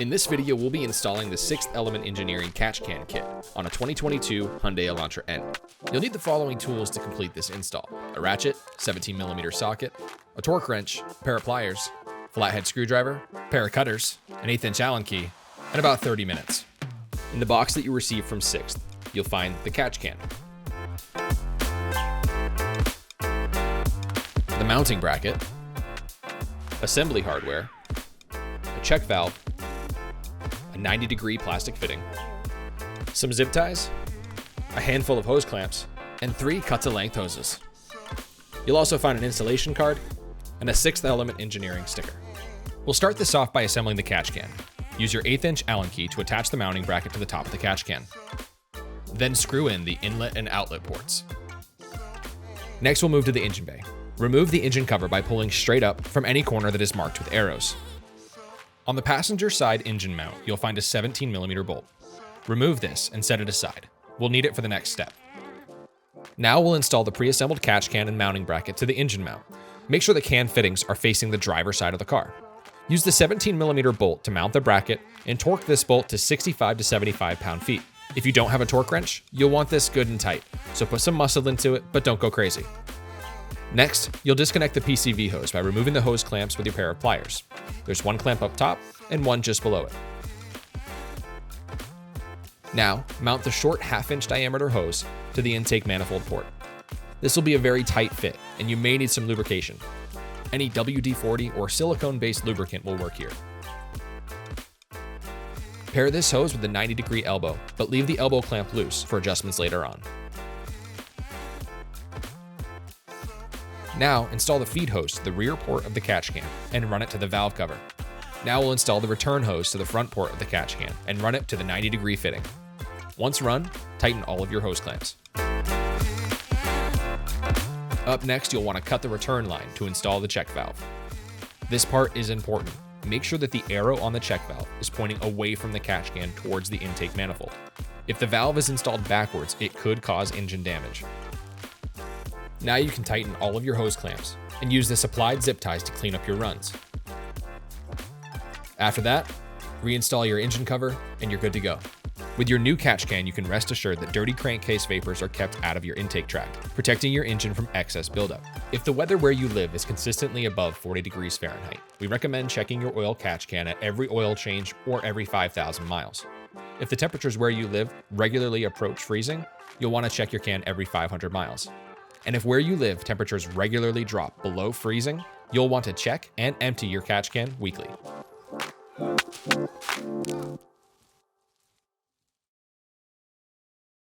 In this video, we'll be installing the 6th Element Engineering Catch Can Kit on a 2022 Hyundai Elantra N. You'll need the following tools to complete this install: a ratchet, 17mm socket, a torque wrench, a pair of pliers, flathead screwdriver, a pair of cutters, an 1/8" Allen key, and about 30 minutes. In the box that you receive from 6th, you'll find the catch can, the mounting bracket, assembly hardware, a check valve, a 90-degree plastic fitting, some zip ties, a handful of hose clamps, and 3 cut-to-length hoses. You'll also find an installation card and a 6th Element Engineering sticker. We'll start this off by assembling the catch can. Use your 1/8" Allen key to attach the mounting bracket to the top of the catch can. Then screw in the inlet and outlet ports. Next, we'll move to the engine bay. Remove the engine cover by pulling straight up from any corner that is marked with arrows. On the passenger side engine mount, you'll find a 17mm bolt. Remove this and set it aside. We'll need it for the next step. Now we'll install the pre-assembled catch can and mounting bracket to the engine mount. Make sure the can fittings are facing the driver's side of the car. Use the 17mm bolt to mount the bracket and torque this bolt to 65 to 75 pound-feet. If you don't have a torque wrench, you'll want this good and tight, so put some muscle into it, but don't go crazy. Next, you'll disconnect the PCV hose by removing the hose clamps with your pair of pliers. There's one clamp up top and one just below it. Now, mount the short 1/2" diameter hose to the intake manifold port. This will be a very tight fit, and you may need some lubrication. Any WD-40 or silicone-based lubricant will work here. Pair this hose with the 90-degree elbow, but leave the elbow clamp loose for adjustments later on. Now, install the feed hose to the rear port of the catch can and run it to the valve cover. Now we'll install the return hose to the front port of the catch can and run it to the 90-degree fitting. Once run, tighten all of your hose clamps. Up next, you'll want to cut the return line to install the check valve. This part is important. Make sure that the arrow on the check valve is pointing away from the catch can towards the intake manifold. If the valve is installed backwards, it could cause engine damage. Now you can tighten all of your hose clamps and use the supplied zip ties to clean up your runs. After that, reinstall your engine cover and you're good to go. With your new catch can, you can rest assured that dirty crankcase vapors are kept out of your intake tract, protecting your engine from excess buildup. If the weather where you live is consistently above 40 degrees Fahrenheit, we recommend checking your oil catch can at every oil change or every 5,000 miles. If the temperatures where you live regularly approach freezing, you'll want to check your can every 500 miles. And if where you live temperatures regularly drop below freezing, you'll want to check and empty your catch can weekly.